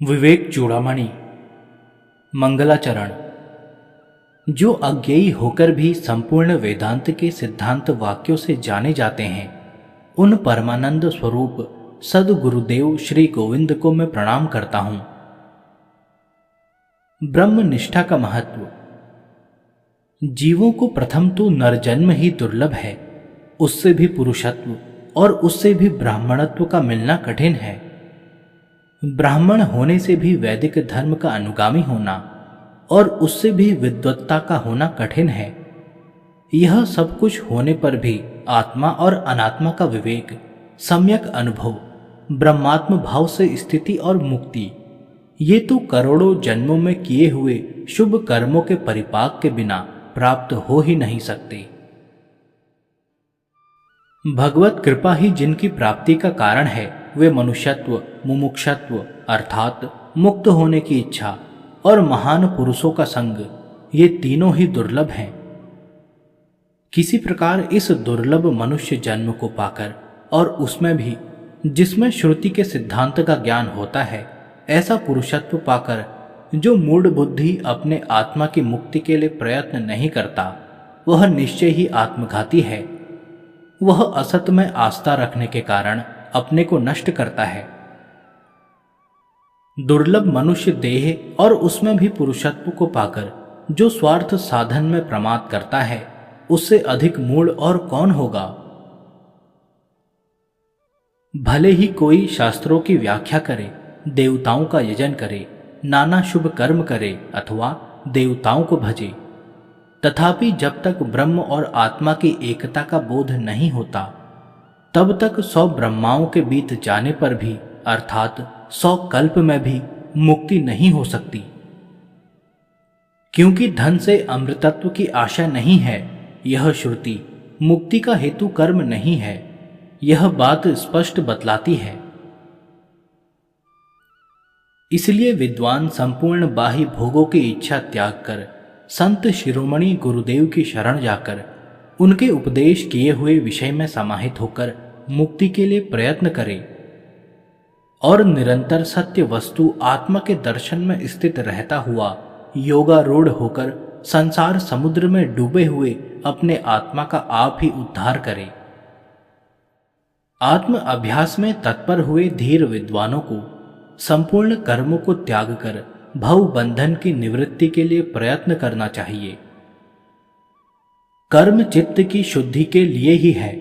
विवेक चूड़ामणि। मंगलाचरण। जो अज्ञेयी होकर भी संपूर्ण वेदांत के सिद्धांत वाक्यों से जाने जाते हैं, उन परमानंद स्वरूप सद्गुरुदेव श्री गोविंद को मैं प्रणाम करता हूं। ब्रह्म निष्ठा का महत्व। जीवों को प्रथम तो नरजन्म ही दुर्लभ है, उससे भी पुरुषत्व और उससे भी ब्राह्मणत्व का मिलना कठिन है। ब्राह्मण होने से भी वैदिक धर्म का अनुगामी होना और उससे भी विद्वत्ता का होना कठिन है। यह सब कुछ होने पर भी आत्मा और अनात्मा का विवेक, सम्यक अनुभव, ब्रह्मात्म भाव से स्थिति और मुक्ति, ये तो करोड़ों जन्मों में किए हुए शुभ कर्मों के परिपाक के बिना प्राप्त हो ही नहीं सकते। भगवत कृपा ही जिनकी प्राप्ति का कारण है, वे मनुष्यत्व, मुमुक्षत्व अर्थात मुक्त होने की इच्छा और महान पुरुषों का संग, ये तीनों ही दुर्लभ हैं। किसी प्रकार इस दुर्लभ मनुष्य जन्म को पाकर और उसमें भी जिसमें श्रुति के सिद्धांत का ज्ञान होता है, ऐसा पुरुषत्व पाकर जो मूढ़ बुद्धि अपने आत्मा की मुक्ति के लिए प्रयत्न नहीं करता, वह निश्चय ही आत्मघाती है। वह असत में आस्था रखने के कारण अपने को नष्ट करता है। दुर्लभ मनुष्य देह और उसमें भी पुरुषत्व को पाकर जो स्वार्थ साधन में प्रमाद करता है, उससे अधिक मूढ़ और कौन होगा। भले ही कोई शास्त्रों की व्याख्या करे, देवताओं का यजन करे, नाना शुभ कर्म करे अथवा देवताओं को भजे, तथापि जब तक ब्रह्म और आत्मा की एकता का बोध नहीं होता, तब तक 100 ब्रह्माओं के बीत जाने पर भी अर्थात 100 कल्प में भी मुक्ति नहीं हो सकती। क्योंकि धन से अमृतत्व की आशा नहीं है, यह श्रुति मुक्ति का हेतु कर्म नहीं है, यह बात स्पष्ट बतलाती है। इसलिए विद्वान संपूर्ण बाह्य भोगों की इच्छा त्याग कर संत शिरोमणि गुरुदेव की शरण जाकर उनके उपदेश किए हुए विषय में समाहित होकर मुक्ति के लिए प्रयत्न करे और निरंतर सत्य वस्तु आत्मा के दर्शन में स्थित रहता हुआ योगारूढ़ होकर संसार समुद्र में डूबे हुए अपने आत्मा का आप ही उद्धार करे। आत्म अभ्यास में तत्पर हुए धीर विद्वानों को संपूर्ण कर्मों को त्याग कर भव बंधन की निवृत्ति के लिए प्रयत्न करना चाहिए। कर्म चित्त की शुद्धि के लिए ही है,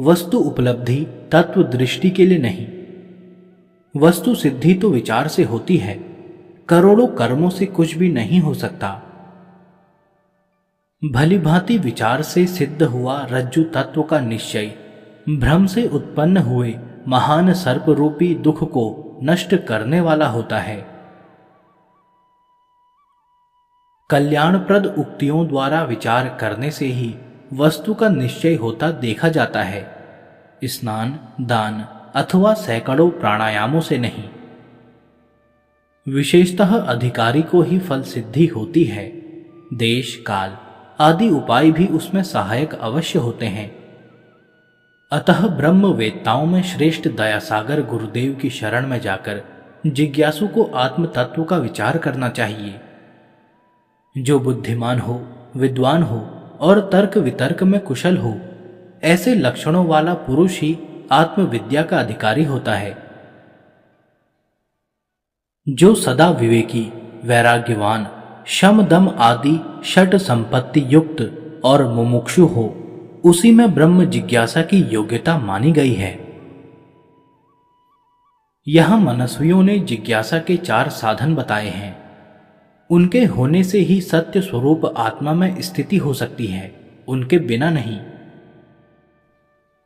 वस्तु उपलब्धि तत्व दृष्टि के लिए नहीं। वस्तु सिद्धि तो विचार से होती है, करोड़ों कर्मों से कुछ भी नहीं हो सकता। भली भांति विचार से सिद्ध हुआ रज्जु तत्व का निश्चय भ्रम से उत्पन्न हुए महान सर्प रूपी दुख को नष्ट करने वाला होता है। कल्याणप्रद उक्तियों द्वारा विचार करने से ही वस्तु का निश्चय होता देखा जाता है, स्नान, दान अथवा सैकड़ों प्राणायामों से नहीं। विशेषतः अधिकारी को ही फल सिद्धि होती है। देश, काल आदि उपाय भी उसमें सहायक अवश्य होते हैं। अतः ब्रह्म वेत्ताओं में श्रेष्ठ दयासागर गुरुदेव की शरण में जाकर जिज्ञासु को आत्म तत्व का विचार करना चाहिए। जो बुद्धिमान हो, विद्वान हो और तर्क वितर्क में कुशल हो, ऐसे लक्षणों वाला पुरुष ही आत्मविद्या का अधिकारी होता है। जो सदा विवेकी, वैराग्यवान, शम दम आदि षट संपत्ति युक्त और मुमुक्षु हो, उसी में ब्रह्म जिज्ञासा की योग्यता मानी गई है। यहां मनस्वियों ने जिज्ञासा के 4 साधन बताए हैं। उनके होने से ही सत्य स्वरूप आत्मा में स्थिति हो सकती है, उनके बिना नहीं।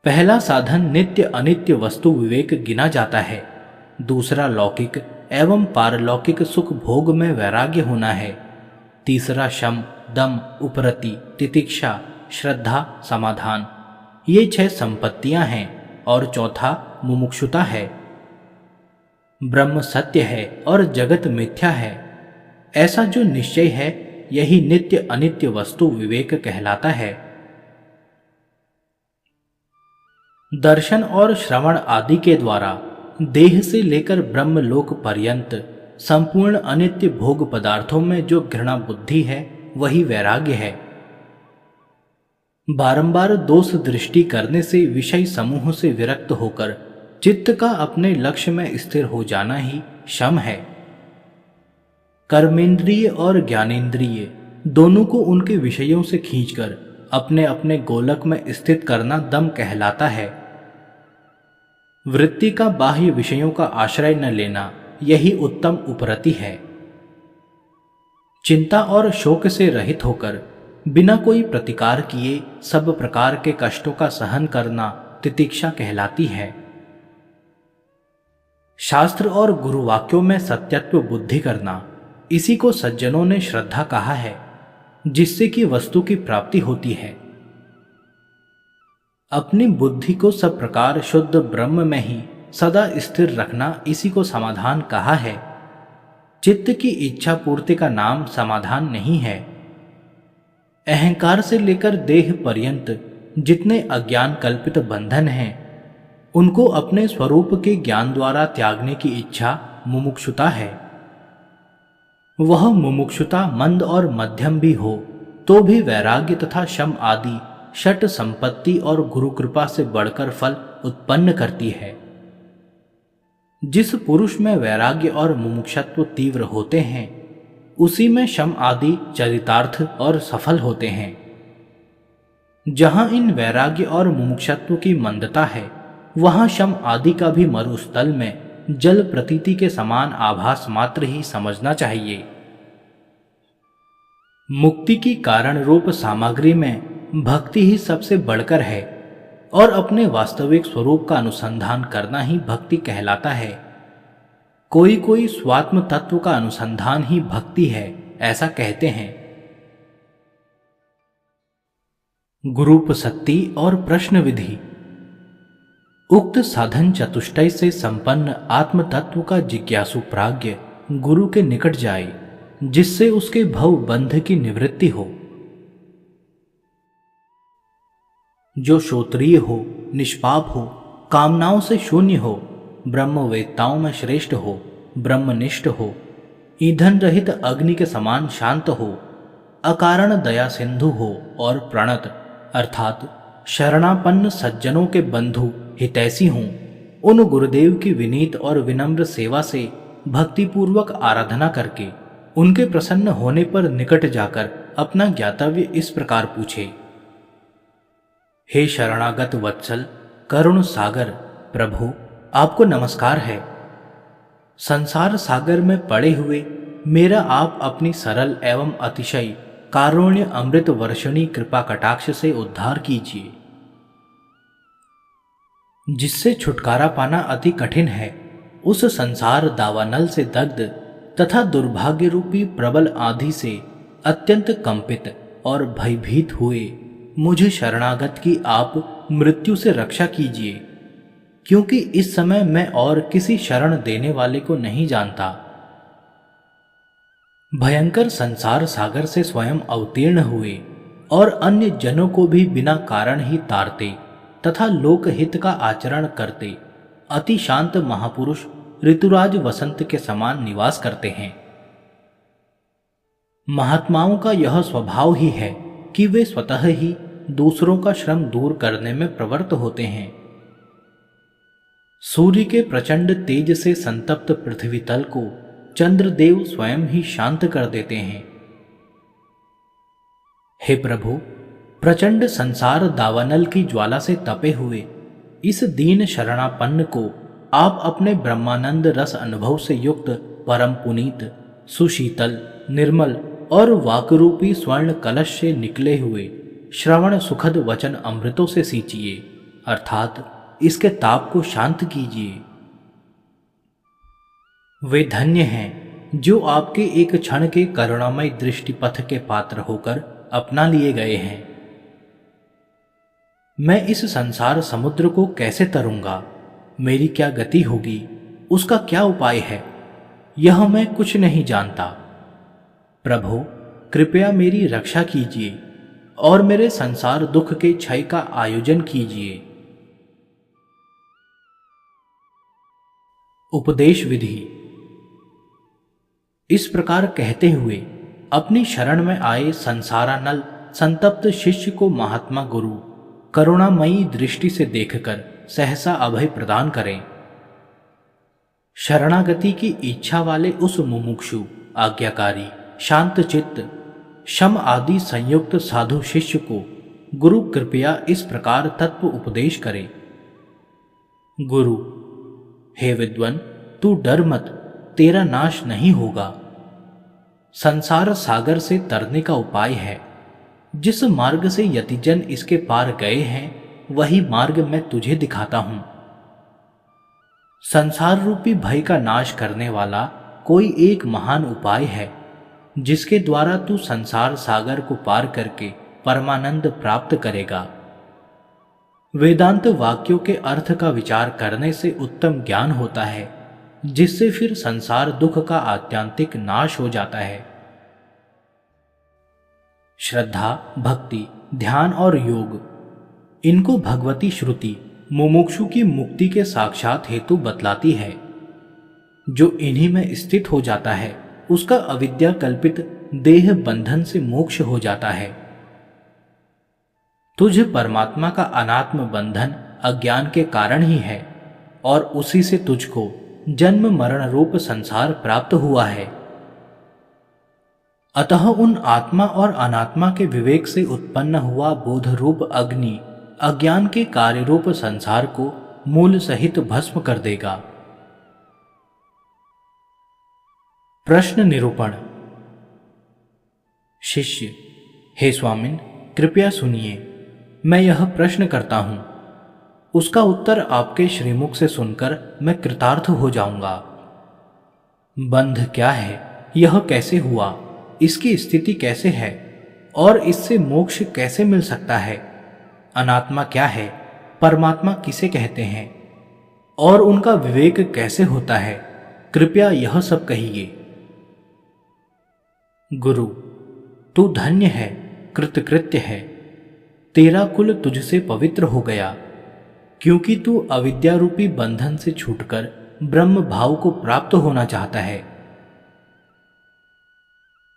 पहला साधन नित्य अनित्य वस्तु विवेक गिना जाता है। दूसरा लौकिक एवं पारलौकिक सुख भोग में वैराग्य होना है। तीसरा शम, दम, उपरति, तितिक्षा, श्रद्धा, समाधान, ये 6 संपत्तियां हैं। और चौथा मुमुक्षुता है। ब्रह्म सत्य है और जगत मिथ्या है, ऐसा जो निश्चय है, यही नित्य अनित्य वस्तु विवेक कहलाता है। दर्शन और श्रवण आदि के द्वारा देह से लेकर ब्रह्मलोक पर्यंत संपूर्ण अनित्य भोग पदार्थों में जो घृणा बुद्धि है वही वैराग्य है। बारंबार दोष दृष्टि करने से विषय समूह से विरक्त होकर चित्त का अपने लक्ष्य में स्थिर हो जाना ही शम है। कर्मेंद्रिय और ज्ञानेंद्रिय दोनों को उनके विषयों से खींचकर अपने अपने गोलक में स्थित करना दम कहलाता है। वृत्ति का बाह्य विषयों का आश्रय न लेना यही उत्तम उपरति है। चिंता और शोक से रहित होकर बिना कोई प्रतिकार किए सब प्रकार के कष्टों का सहन करना तितिक्षा कहलाती है। शास्त्र और गुरुवाक्यों में सत्यत्व बुद्धि करना, इसी को सज्जनों ने श्रद्धा कहा है, जिससे कि वस्तु की प्राप्ति होती है। अपनी बुद्धि को सब प्रकार शुद्ध ब्रह्म में ही सदा स्थिर रखना, इसी को समाधान कहा है। चित्त की इच्छा पूर्ति का नाम समाधान नहीं है। अहंकार से लेकर देह पर्यंत जितने अज्ञान कल्पित बंधन हैं, उनको अपने स्वरूप के ज्ञान द्वारा त्यागने की इच्छा मुमुक्षुता है। वह मुमुक्षुता मंद और मध्यम भी हो तो भी वैराग्य तथा शम आदि षट संपत्ति और गुरु कृपा से बढ़कर फल उत्पन्न करती है। जिस पुरुष में वैराग्य और मुमुक्षत्व तीव्र होते हैं, उसी में शम आदि चरितार्थ और सफल होते हैं। जहां इन वैराग्य और मुमुक्षत्व की मंदता है, वहां शम आदि का भी मरुस्थल में जल प्रतीति के समान आभास मात्र ही समझना चाहिए। मुक्ति की कारण रूप सामग्री में भक्ति ही सबसे बढ़कर है और अपने वास्तविक स्वरूप का अनुसंधान करना ही भक्ति कहलाता है। कोई कोई स्वात्म तत्व का अनुसंधान ही भक्ति है, ऐसा कहते हैं। गुरूपसक्ति और प्रश्न विधि। उक्त साधन चतुष्टय से संपन्न आत्म तत्व का जिज्ञासु प्राज्ञ गुरु के निकट जाए, जिससे उसके भव बंध की निवृत्ति हो। जो श्रोत्रिय हो, निष्पाप हो, कामनाओं से शून्य हो, ब्रह्मवेत्ताओं में श्रेष्ठ हो, ब्रह्मनिष्ठ हो, ईंधन रहित अग्नि के समान शांत हो, अकारण दया सिंधु हो और प्रणत अर्थात शरणापन्न सज्जनों के बंधु हितैषी हों, उन गुरुदेव की विनीत और विनम्र सेवा से भक्तिपूर्वक आराधना करके उनके प्रसन्न होने पर निकट जाकर अपना ज्ञातव्य इस प्रकार पूछे। हे शरणागत वत्सल, करुण सागर प्रभु, आपको नमस्कार है। संसार सागर में पड़े हुए मेरा आप अपनी सरल एवं अतिशय कारुण्य अमृत वर्षणी कृपा कटाक्ष से उद्धार कीजिए। जिससे छुटकारा पाना अति कठिन है, उस संसार दावानल से दग्ध तथा दुर्भाग्य रूपी प्रबल आंधी से अत्यंत कंपित और भयभीत हुए मुझे शरणागत की आप मृत्यु से रक्षा कीजिए, क्योंकि इस समय मैं और किसी शरण देने वाले को नहीं जानता। भयंकर संसार सागर से स्वयं अवतीर्ण हुए और अन्य जनों को भी बिना कारण ही तारते तथा लोकहित का आचरण करते अति शांत महापुरुष ऋतुराज वसंत के समान निवास करते हैं। महात्माओं का यह स्वभाव ही है कि वे स्वतः ही दूसरों का श्रम दूर करने में प्रवृत्त होते हैं। सूर्य के प्रचंड तेज से संतप्त पृथ्वी तल को चंद्रदेव स्वयं ही शांत कर देते हैं। हे प्रभु, प्रचंड संसार दावानल की ज्वाला से तपे हुए इस दीन शरणापन्न को आप अपने ब्रह्मानंद रस अनुभव से युक्त परम पुनीत, सुशीतल, निर्मल और वाकरूपी स्वर्ण कलश से निकले हुए श्रवण सुखद वचन अमृतों से सींचिए, अर्थात इसके ताप को शांत कीजिए। वे धन्य हैं जो आपके एक क्षण के करुणामय दृष्टिपथ के पात्र होकर अपना लिए गए हैं। मैं इस संसार समुद्र को कैसे तरूंगा, मेरी क्या गति होगी, उसका क्या उपाय है, यह मैं कुछ नहीं जानता। प्रभु, कृपया मेरी रक्षा कीजिए और मेरे संसार दुख के क्षय का आयोजन कीजिए। उपदेश विधि। इस प्रकार कहते हुए अपनी शरण में आए संसारानल संतप्त शिष्य को महात्मा गुरु करुणामयी दृष्टि से देखकर सहसा अभय प्रदान करें। शरणागति की इच्छा वाले उस मुमुक्षु, आज्ञाकारी, शांत चित्त, शम आदि संयुक्त साधु शिष्य को गुरु कृपया इस प्रकार तत्व उपदेश करे। गुरु: हे विद्वन, तू डर मत, तेरा नाश नहीं होगा। संसार सागर से तरने का उपाय है। जिस मार्ग से यतिजन इसके पार गए हैं वही मार्ग मैं तुझे दिखाता हूं। संसार रूपी भय का नाश करने वाला कोई एक महान उपाय है जिसके द्वारा तू संसार सागर को पार करके परमानंद प्राप्त करेगा। वेदांत वाक्यों के अर्थ का विचार करने से उत्तम ज्ञान होता है जिससे फिर संसार दुख का आत्यंतिक नाश हो जाता है। श्रद्धा, भक्ति, ध्यान और योग, इनको भगवती श्रुति मुमुक्षु की मुक्ति के साक्षात हेतु बतलाती है। जो इन्हीं में स्थित हो जाता है उसका अविद्या कल्पित देह बंधन से मोक्ष हो जाता है। तुझ परमात्मा का अनात्म बंधन अज्ञान के कारण ही है और उसी से तुझको जन्म मरण रूप संसार प्राप्त हुआ है। अतः उन आत्मा और अनात्मा के विवेक से उत्पन्न हुआ बोध रूप अग्नि अज्ञान के कार्य रूप संसार को मूल सहित भस्म कर देगा। प्रश्न निरूपण। शिष्य: हे स्वामिन, कृपया सुनिए, मैं यह प्रश्न करता हूं, उसका उत्तर आपके श्रीमुख से सुनकर मैं कृतार्थ हो जाऊंगा। बंध क्या है, यह कैसे हुआ, इसकी स्थिति कैसे है और इससे मोक्ष कैसे मिल सकता है? अनात्मा क्या है, परमात्मा किसे कहते हैं और उनका विवेक कैसे होता है? कृपया यह सब कहिए। गुरु: तू धन्य है, कृतकृत्य है, तेरा कुल तुझसे पवित्र हो गया, क्योंकि तू अविद्या रूपी बंधन से छूटकर ब्रह्म भाव को प्राप्त होना चाहता है।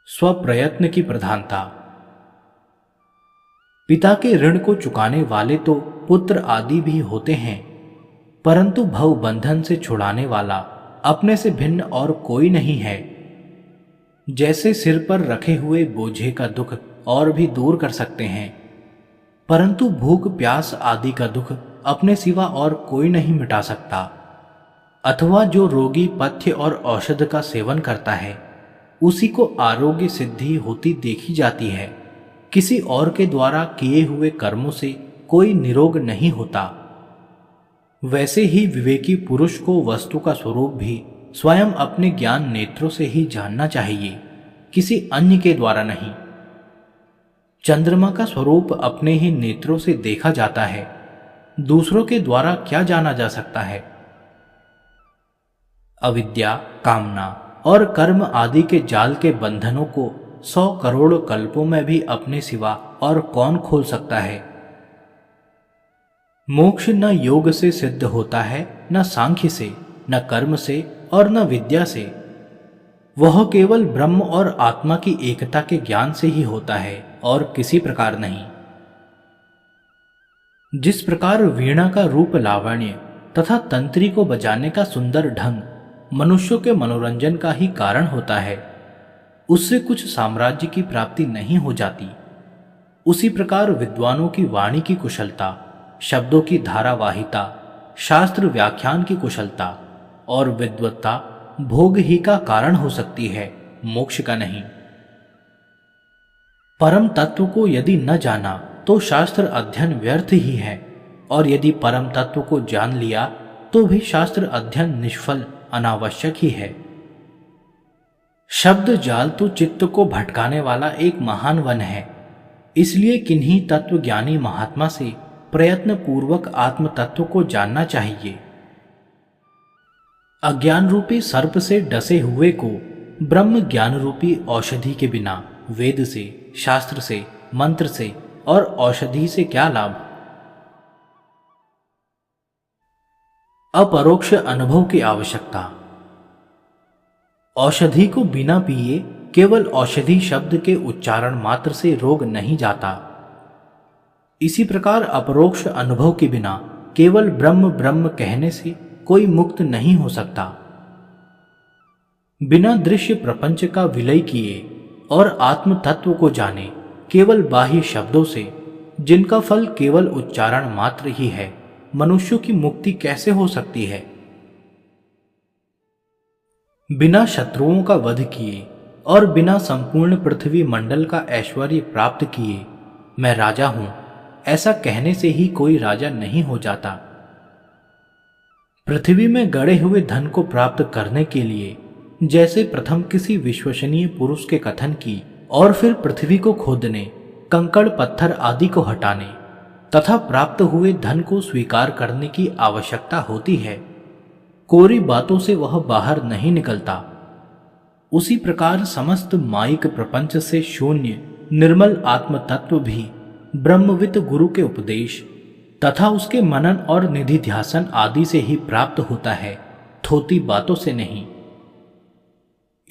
स्वप्रयत्न की प्रधानता। पिता के ऋण को चुकाने वाले तो पुत्र आदि भी होते हैं, परंतु भव बंधन से छुड़ाने वाला अपने से भिन्न और कोई नहीं है। जैसे सिर पर रखे हुए बोझे का दुख और भी दूर कर सकते हैं, परंतु भूख प्यास आदि का दुख अपने सिवा और कोई नहीं मिटा सकता। अथवा जो रोगी पथ्य और औषध का सेवन करता है उसी को आरोग्य सिद्धि होती देखी जाती है। किसी और के द्वारा किए हुए कर्मों से कोई निरोग नहीं होता। वैसे ही विवेकी पुरुष को वस्तु का स्वरूप भी स्वयं अपने ज्ञान नेत्रों से ही जानना चाहिए, किसी अन्य के द्वारा नहीं। चंद्रमा का स्वरूप अपने ही नेत्रों से देखा जाता है, दूसरों के द्वारा क्या जाना जा सकता है? अविद्या, कामना और कर्म आदि के जाल के बंधनों को 100 करोड़ कल्पों में भी अपने सिवा और कौन खोल सकता है? मोक्ष न योग से सिद्ध होता है, न सांख्य से, न कर्म से और न विद्या से। वह केवल ब्रह्म और आत्मा की एकता के ज्ञान से ही होता है और किसी प्रकार नहीं। जिस प्रकार वीणा का रूप लावण्य तथा तंत्री को बजाने का सुंदर ढंग मनुष्यों के मनोरंजन का ही कारण होता है, उससे कुछ साम्राज्य की प्राप्ति नहीं हो जाती। उसी प्रकार विद्वानों की वाणी की कुशलता, शब्दों की धारावाहिता, शास्त्र व्याख्यान की कुशलता और विद्वत्ता भोग ही का कारण हो सकती है, मोक्ष का नहीं। परम तत्व को यदि न जाना तो शास्त्र अध्ययन व्यर्थ ही है, और यदि परम तत्व को जान लिया तो भी शास्त्र अध्ययन निष्फल अनावश्यक ही है। शब्द जाल तो चित्त को भटकाने वाला एक महान वन है, इसलिए किन्हीं तत्वज्ञानी महात्मा से प्रयत्न पूर्वक आत्म तत्व को जानना चाहिए। अज्ञान रूपी सर्प से डसे हुए को ब्रह्म ज्ञान रूपी औषधि के बिना वेद से, शास्त्र से, मंत्र से और औषधि से क्या लाभ? अपरोक्ष अनुभव की आवश्यकता। औषधि को बिना पिए केवल औषधि शब्द के उच्चारण मात्र से रोग नहीं जाता। इसी प्रकार अपरोक्ष अनुभव के बिना केवल ब्रह्म ब्रह्म कहने से कोई मुक्त नहीं हो सकता। बिना दृश्य प्रपंच का विलय किए और आत्म तत्व को जाने केवल बाह्य शब्दों से, जिनका फल केवल उच्चारण मात्र ही है, मनुष्यों की मुक्ति कैसे हो सकती है? बिना शत्रुओं का वध किए और बिना संपूर्ण पृथ्वी मंडल का ऐश्वर्य प्राप्त किए मैं राजा हूं, ऐसा कहने से ही कोई राजा नहीं हो जाता। पृथ्वी में गड़े हुए धन को प्राप्त करने के लिए जैसे प्रथम किसी विश्वसनीय पुरुष के कथन की और फिर पृथ्वी को खोदने, कंकड़ पत्थर आदि को हटाने तथा प्राप्त हुए धन को स्वीकार करने की आवश्यकता होती है, कोरी बातों से वह बाहर नहीं निकलता। उसी प्रकार समस्त माइक प्रपंच से शून्य निर्मल आत्म तत्व भी ब्रह्मविद गुरु के उपदेश तथा उसके मनन और निधि ध्यासन आदि से ही प्राप्त होता है, थोती बातों से नहीं।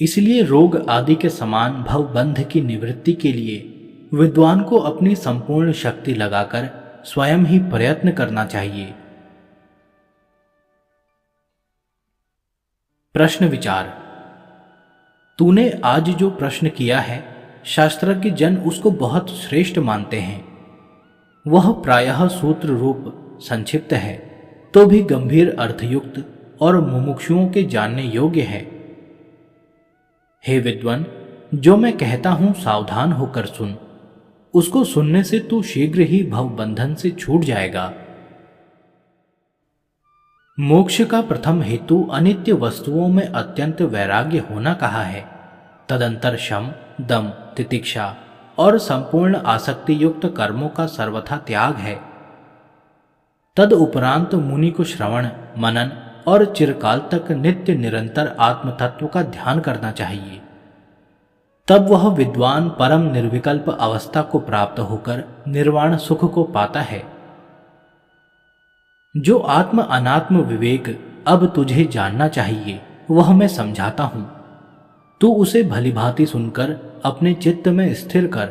इसलिए रोग आदि के समान भवबंध की निवृत्ति के लिए विद्वान को अपनी संपूर्ण शक्ति लगाकर स्वयं ही प्रयत्न करना चाहिए। प्रश्न विचार। तूने आज जो प्रश्न किया है, शास्त्रज्ञ जन उसको बहुत श्रेष्ठ मानते हैं। वह प्रायः सूत्र रूप संक्षिप्त है, तो भी गंभीर अर्थयुक्त और मुमुक्षुओं के जानने योग्य है। हे विद्वान, जो मैं कहता हूं सावधान होकर सुन। उसको सुनने से तू शीघ्र ही भवबंधन से छूट जाएगा। मोक्ष का प्रथम हेतु अनित्य वस्तुओं में अत्यंत वैराग्य होना कहा है। तदंतर शम, दम, तितिक्षा और संपूर्ण आसक्ति युक्त कर्मों का सर्वथा त्याग है। तद उपरांत मुनि को श्रवण, मनन और चिरकाल तक नित्य निरंतर आत्म तत्व का ध्यान करना चाहिए। तब वह विद्वान परम निर्विकल्प अवस्था को प्राप्त होकर निर्वाण सुख को पाता है। जो आत्म अनात्म विवेक अब तुझे जानना चाहिए, वह मैं समझाता हूं। तू उसे भलीभांति सुनकर अपने चित्त में स्थिर कर